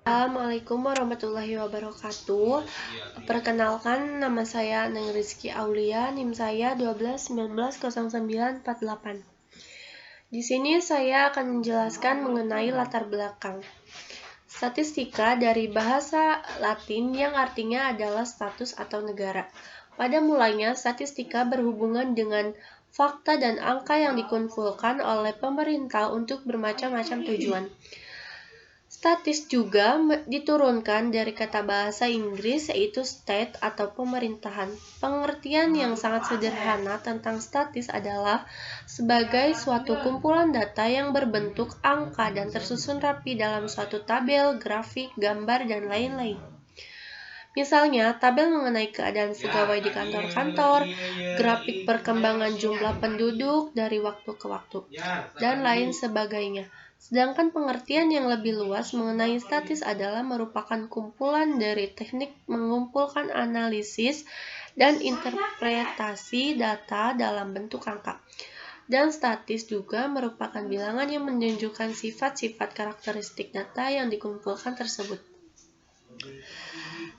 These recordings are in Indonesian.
Assalamualaikum warahmatullahi wabarakatuh. Perkenalkan, nama saya Neng Rizky Aulia, NIM saya 12190948. Di sini saya akan menjelaskan mengenai latar belakang. Statistika dari bahasa Latin yang artinya adalah status atau negara. Pada mulanya, statistika berhubungan dengan fakta dan angka yang dikumpulkan oleh pemerintah untuk bermacam-macam tujuan. Statis juga diturunkan dari kata bahasa Inggris yaitu state atau pemerintahan. Pengertian yang sangat sederhana tentang statis adalah sebagai suatu kumpulan data yang berbentuk angka dan tersusun rapi dalam suatu tabel, grafik, gambar, dan lain-lain. Misalnya, tabel mengenai keadaan pegawai di kantor-kantor, grafik perkembangan jumlah penduduk dari waktu ke waktu, dan lain sebagainya. Sedangkan pengertian yang lebih luas mengenai statis adalah merupakan kumpulan dari teknik mengumpulkan analisis dan interpretasi data dalam bentuk angka. Dan statis juga merupakan bilangan yang menunjukkan sifat-sifat karakteristik data yang dikumpulkan tersebut.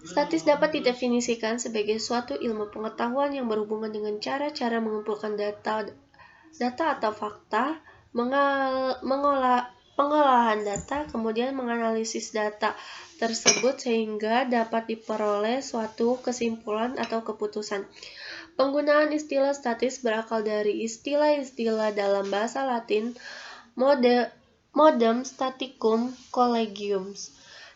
Statis dapat didefinisikan sebagai suatu ilmu pengetahuan yang berhubungan dengan cara-cara mengumpulkan data atau fakta, pengolahan data, kemudian menganalisis data tersebut sehingga dapat diperoleh suatu kesimpulan atau keputusan. Penggunaan istilah statis berakal dari istilah-istilah dalam bahasa Latin, modem staticum collegium,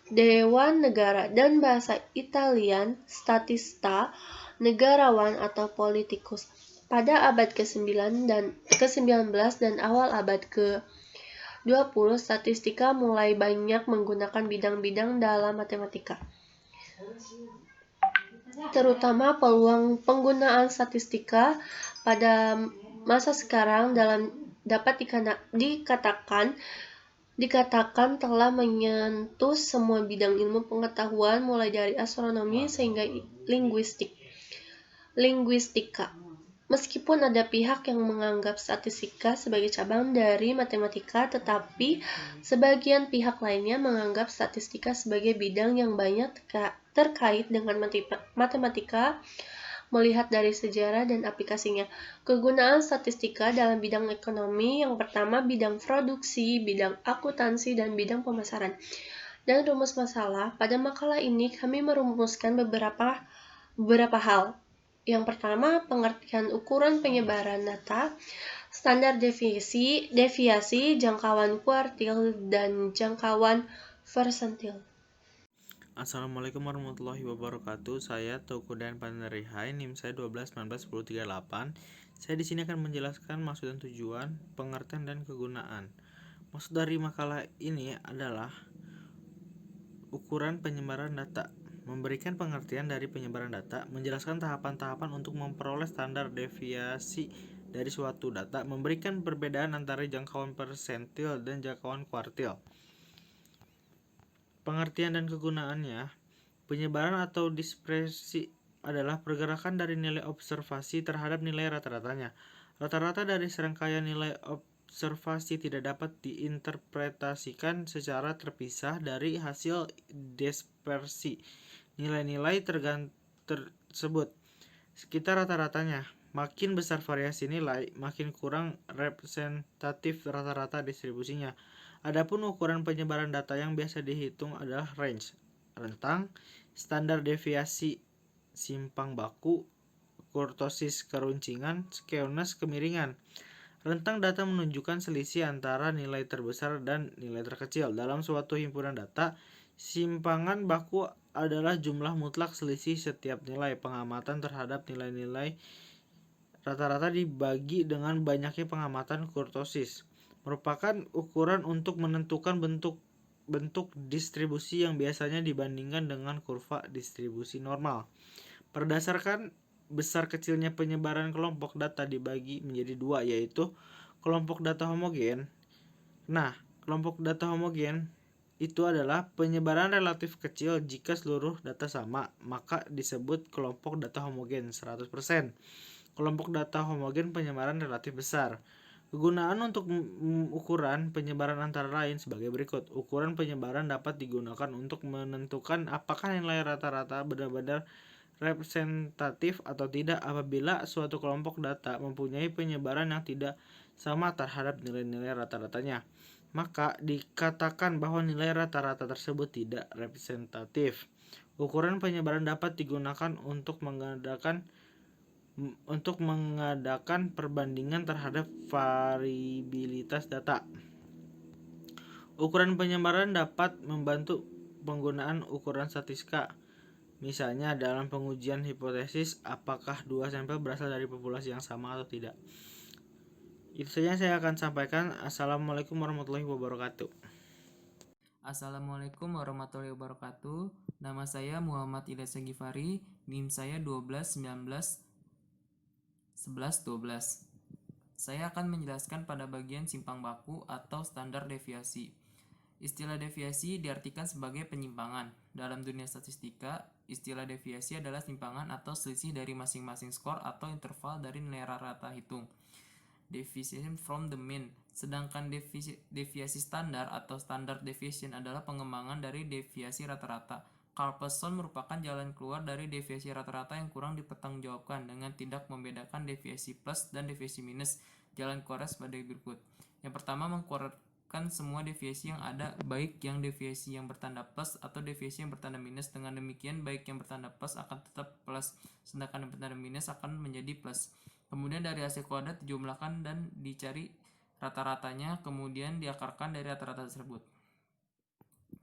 Dewan Negara, dan bahasa Italian statista, negarawan atau politikus. Pada abad ke-9 dan ke-19 dan awal abad ke-20, statistika mulai banyak menggunakan bidang-bidang dalam matematika. Terutama peluang penggunaan statistika pada masa sekarang dapat dikatakan telah menyentuh semua bidang ilmu pengetahuan mulai dari astronomi sehingga linguistika. Meskipun ada pihak yang menganggap statistika sebagai cabang dari matematika, tetapi sebagian pihak lainnya menganggap statistika sebagai bidang yang banyak terkait dengan matematika melihat dari sejarah dan aplikasinya. Kegunaan statistika dalam bidang ekonomi yang pertama bidang produksi, bidang akuntansi, dan bidang pemasaran. Dan rumus masalah, pada makalah ini kami merumuskan beberapa hal. Yang pertama, pengertian ukuran penyebaran data, standar deviasi, jangkauan kuartil, dan jangkauan persentil. Assalamualaikum warahmatullahi wabarakatuh. Saya Teuku Dan Panarihai, NIM saya 12191038. Saya di sini akan menjelaskan maksud dan tujuan, pengertian dan kegunaan. Maksud dari makalah ini adalah ukuran penyebaran data. Memberikan pengertian dari penyebaran data, menjelaskan tahapan-tahapan untuk memperoleh standar deviasi dari suatu data, memberikan perbedaan antara jangkauan persentil dan jangkauan kuartil. Pengertian dan kegunaannya, penyebaran atau dispersi adalah pergerakan dari nilai observasi terhadap nilai rata-ratanya. Rata-rata dari serangkaian nilai observasi tidak dapat diinterpretasikan secara terpisah dari hasil dispersi nilai-nilai tersebut sekitar rata-ratanya. Makin besar variasi nilai, makin kurang representatif rata-rata distribusinya. Adapun ukuran penyebaran data yang biasa dihitung adalah range, rentang, standar deviasi simpang baku, kurtosis keruncingan, skewness kemiringan. Rentang data menunjukkan selisih antara nilai terbesar dan nilai terkecil. Dalam suatu himpunan data, simpangan baku adalah jumlah mutlak selisih setiap nilai. Pengamatan terhadap nilai-nilai rata-rata dibagi dengan banyaknya pengamatan kurtosis. Merupakan ukuran untuk menentukan bentuk distribusi yang biasanya dibandingkan dengan kurva distribusi normal. Berdasarkan besar kecilnya penyebaran kelompok data dibagi menjadi dua, yaitu kelompok data homogen. Nah, kelompok data homogen itu adalah penyebaran relatif kecil jika seluruh data sama, maka disebut kelompok data homogen 100%. Kelompok data homogen penyebaran relatif besar. Kegunaan untuk ukuran penyebaran antara lain sebagai berikut. Ukuran penyebaran dapat digunakan untuk menentukan apakah nilai rata-rata benar-benar representatif atau tidak apabila suatu kelompok data mempunyai penyebaran yang tidak sama terhadap nilai-nilai rata-ratanya. Maka dikatakan bahwa nilai rata-rata tersebut tidak representatif. Ukuran penyebaran dapat digunakan untuk mengadakan perbandingan terhadap variabilitas data. Ukuran penyebaran dapat membantu penggunaan ukuran statistika. Misalnya dalam pengujian hipotesis apakah dua sampel berasal dari populasi yang sama atau tidak. Itu saja yang saya akan sampaikan. Assalamualaikum warahmatullahi wabarakatuh. Assalamualaikum warahmatullahi wabarakatuh. Nama saya Muhammad Ilyas Gifari, NIM saya 12 19 11 12. Saya akan menjelaskan pada bagian simpang baku atau standar deviasi. Istilah deviasi diartikan sebagai penyimpangan. Dalam dunia statistika, istilah deviasi adalah simpangan atau selisih dari masing-masing skor atau interval dari nilai rata hitung. Deviation from the mean. Sedangkan deviasi standar atau standard deviation adalah pengembangan dari deviasi rata-rata. Carlson merupakan jalan keluar dari deviasi rata-rata yang kurang dipertanggungjawabkan dengan tidak membedakan deviasi plus dan deviasi minus. Jalan keluarnya sebagai berikut. Yang pertama, mengeluarkan semua deviasi yang ada, baik yang deviasi yang bertanda plus atau deviasi yang bertanda minus. Dengan demikian, baik yang bertanda plus akan tetap plus, sedangkan yang bertanda minus akan menjadi plus. Kemudian dari hasil kuadrat dijumlahkan dan dicari rata-ratanya, kemudian diakarkan dari rata-rata tersebut.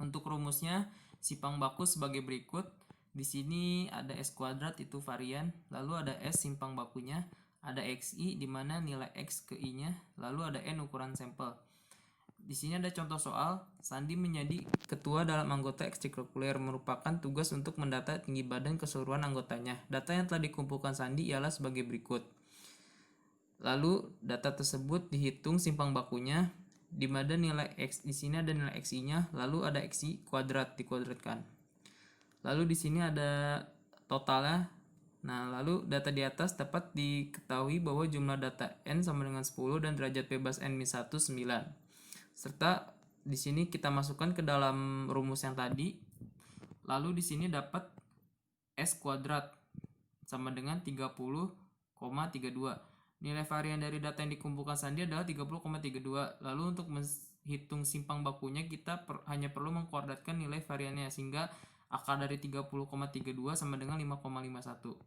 Untuk rumusnya, simpang baku sebagai berikut. Di sini ada S kuadrat, itu varian, lalu ada S simpang bakunya, ada XI di mana nilai X ke I-nya, lalu ada N ukuran sampel. Di sini ada contoh soal. Sandi menjadi ketua dalam anggota ekstrakurikuler, merupakan tugas untuk mendata tinggi badan keseluruhan anggotanya. Data yang telah dikumpulkan Sandi ialah sebagai berikut. Lalu data tersebut dihitung simpang bakunya, di mana nilai X di sini ada nilai XI-nya, lalu ada XI kuadrat dikuadratkan. Lalu di sini ada totalnya. Nah, lalu data di atas dapat diketahui bahwa jumlah data N sama dengan 10 dan derajat bebas N-1 9. Serta di sini kita masukkan ke dalam rumus yang tadi. Lalu di sini dapat S kuadrat sama dengan 30,32. Nilai varian dari data yang dikumpulkan Sandi adalah 30,32. Lalu untuk menghitung simpang bakunya kita hanya perlu mengkuadratkan nilai variannya, sehingga akar dari 30,32 sama dengan 5,51.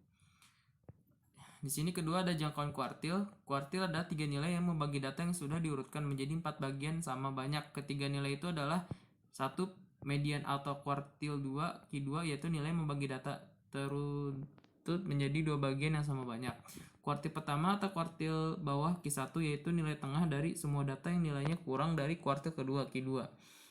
Di sini kedua ada jangkauan kuartil. Kuartil adalah 3 nilai yang membagi data yang sudah diurutkan menjadi 4 bagian sama banyak. Ketiga nilai itu adalah 1 median atau kuartil 2 Q2, yaitu nilai membagi data teruntut menjadi 2 bagian yang sama banyak. Kuartil pertama atau kuartil bawah Q1, yaitu nilai tengah dari semua data yang nilainya kurang dari kuartil kedua Q2.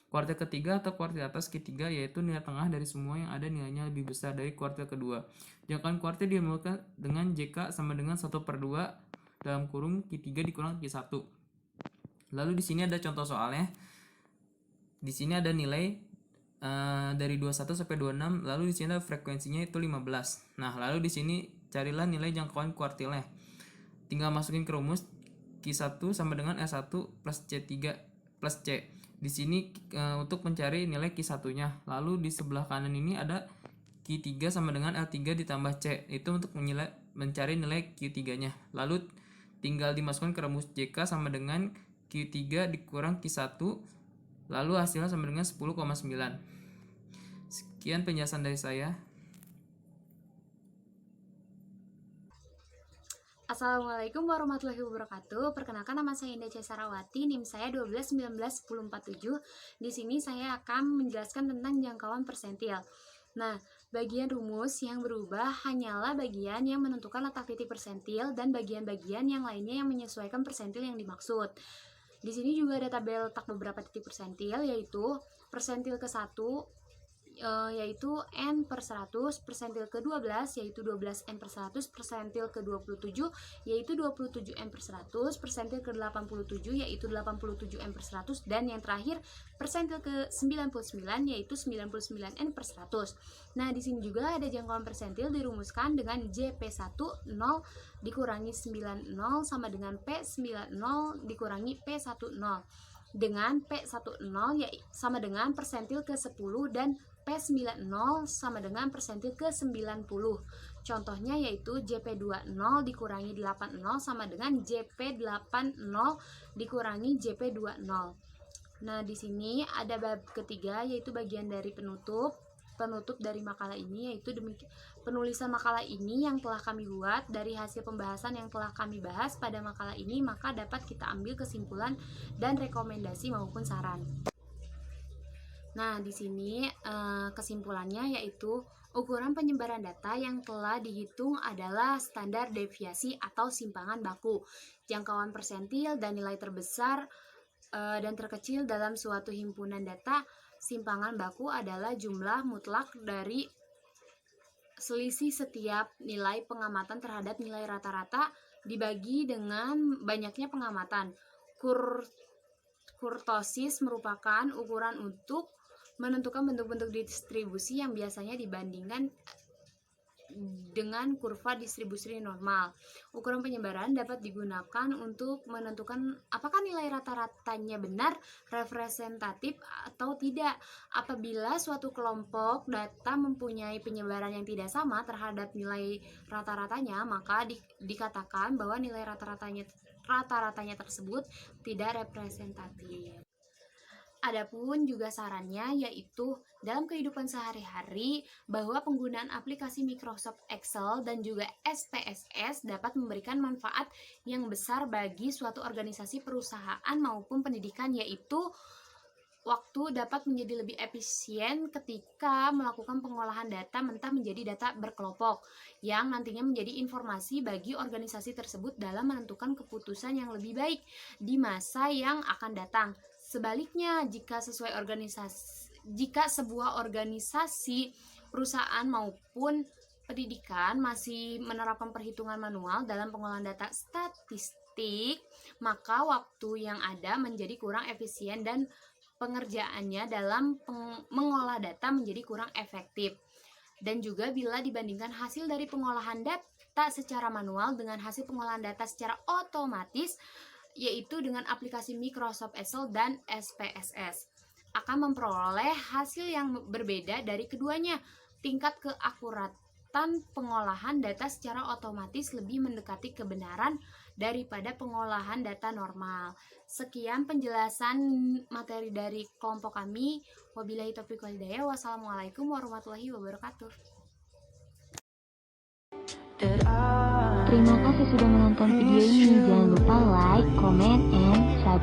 Kuartil ketiga atau kuartil atas Q3, yaitu nilai tengah dari semua yang ada nilainya lebih besar dari kuartil kedua. Jangkauan kuartil dimulakan dengan JK sama dengan 1/2 dalam kurung Q3 dikurang Q1. Lalu di sini ada contoh soalnya. Di sini ada nilai dari 21 sampai 26, lalu di sini ada frekuensinya itu 15. Nah, lalu di sini carilah nilai jangkauan kuartilnya. Tinggal masukin ke rumus Q1 sama dengan S1 plus C3 plus C. Di sini untuk mencari nilai Q1-nya. Lalu di sebelah kanan ini ada Q3 sama dengan L3 ditambah C. Itu untuk mencari nilai Q3-nya. Lalu tinggal dimasukkan ke rumus JK sama dengan Q3 dikurang Q1. Lalu hasilnya sama dengan 10,9. Sekian penjelasan dari saya. Assalamualaikum warahmatullahi wabarakatuh. Perkenalkan, nama saya Indah Cesarawati, NIM saya 12 19 10 47. Di sini saya akan menjelaskan tentang jangkauan persentil. Nah, bagian rumus yang berubah hanyalah bagian yang menentukan letak titik persentil dan bagian-bagian yang lainnya yang menyesuaikan persentil yang dimaksud. Di sini juga ada tabel letak beberapa titik persentil, yaitu persentil ke-1 yaitu N per 100, persentil ke-12 yaitu 12N per 100, persentil ke-27 yaitu 27N per 100, persentil ke-87 yaitu 87N per 100, dan yang terakhir persentil ke-99 yaitu 99N per 100. Nah, di sini juga ada jangkauan persentil dirumuskan dengan JP10 dikurangi 90 sama dengan P90 dikurangi P10, dengan P10 sama dengan persentil ke-10 dan P90 sama dengan persentil ke-90. Contohnya yaitu JP20 dikurangi 80 sama dengan JP80 dikurangi JP20. Nah, di sini ada bab ketiga yaitu bagian dari penutup dari makalah ini, yaitu penulisan makalah ini yang telah kami buat dari hasil pembahasan yang telah kami bahas pada makalah ini, maka dapat kita ambil kesimpulan dan rekomendasi maupun saran. Nah, di sini kesimpulannya yaitu ukuran penyebaran data yang telah dihitung adalah standar deviasi atau simpangan baku, jangkauan persentil dan nilai terbesar dan terkecil dalam suatu himpunan data. Simpangan baku adalah jumlah mutlak dari selisih setiap nilai pengamatan terhadap nilai rata-rata dibagi dengan banyaknya pengamatan. Kurtosis merupakan ukuran untuk menentukan bentuk-bentuk distribusi yang biasanya dibandingkan dengan kurva distribusi normal. Ukuran penyebaran dapat digunakan untuk menentukan apakah nilai rata-ratanya benar, representatif atau tidak. Apabila suatu kelompok data mempunyai penyebaran yang tidak sama terhadap nilai rata-ratanya, maka dikatakan bahwa nilai rata-ratanya tersebut tidak representatif. Adapun juga sarannya yaitu dalam kehidupan sehari-hari bahwa penggunaan aplikasi Microsoft Excel dan juga SPSS dapat memberikan manfaat yang besar bagi suatu organisasi perusahaan maupun pendidikan, yaitu waktu dapat menjadi lebih efisien ketika melakukan pengolahan data mentah menjadi data berkelompok yang nantinya menjadi informasi bagi organisasi tersebut dalam menentukan keputusan yang lebih baik di masa yang akan datang. Sebaliknya, jika sebuah organisasi, perusahaan maupun pendidikan masih menerapkan perhitungan manual dalam pengolahan data statistik, maka waktu yang ada menjadi kurang efisien dan pengerjaannya dalam mengolah data menjadi kurang efektif. Dan juga bila dibandingkan hasil dari pengolahan data secara manual dengan hasil pengolahan data secara otomatis, yaitu dengan aplikasi Microsoft Excel dan SPSS, akan memperoleh hasil yang berbeda dari keduanya. Tingkat keakuratan pengolahan data secara otomatis lebih mendekati kebenaran daripada pengolahan data normal. Sekian penjelasan materi dari kelompok kami. Wabillahi taufiq wal hidayah. Wassalamualaikum warahmatullahi wabarakatuh. Terima kasih sudah menonton video ini. Jangan lupa like, comment, and subscribe.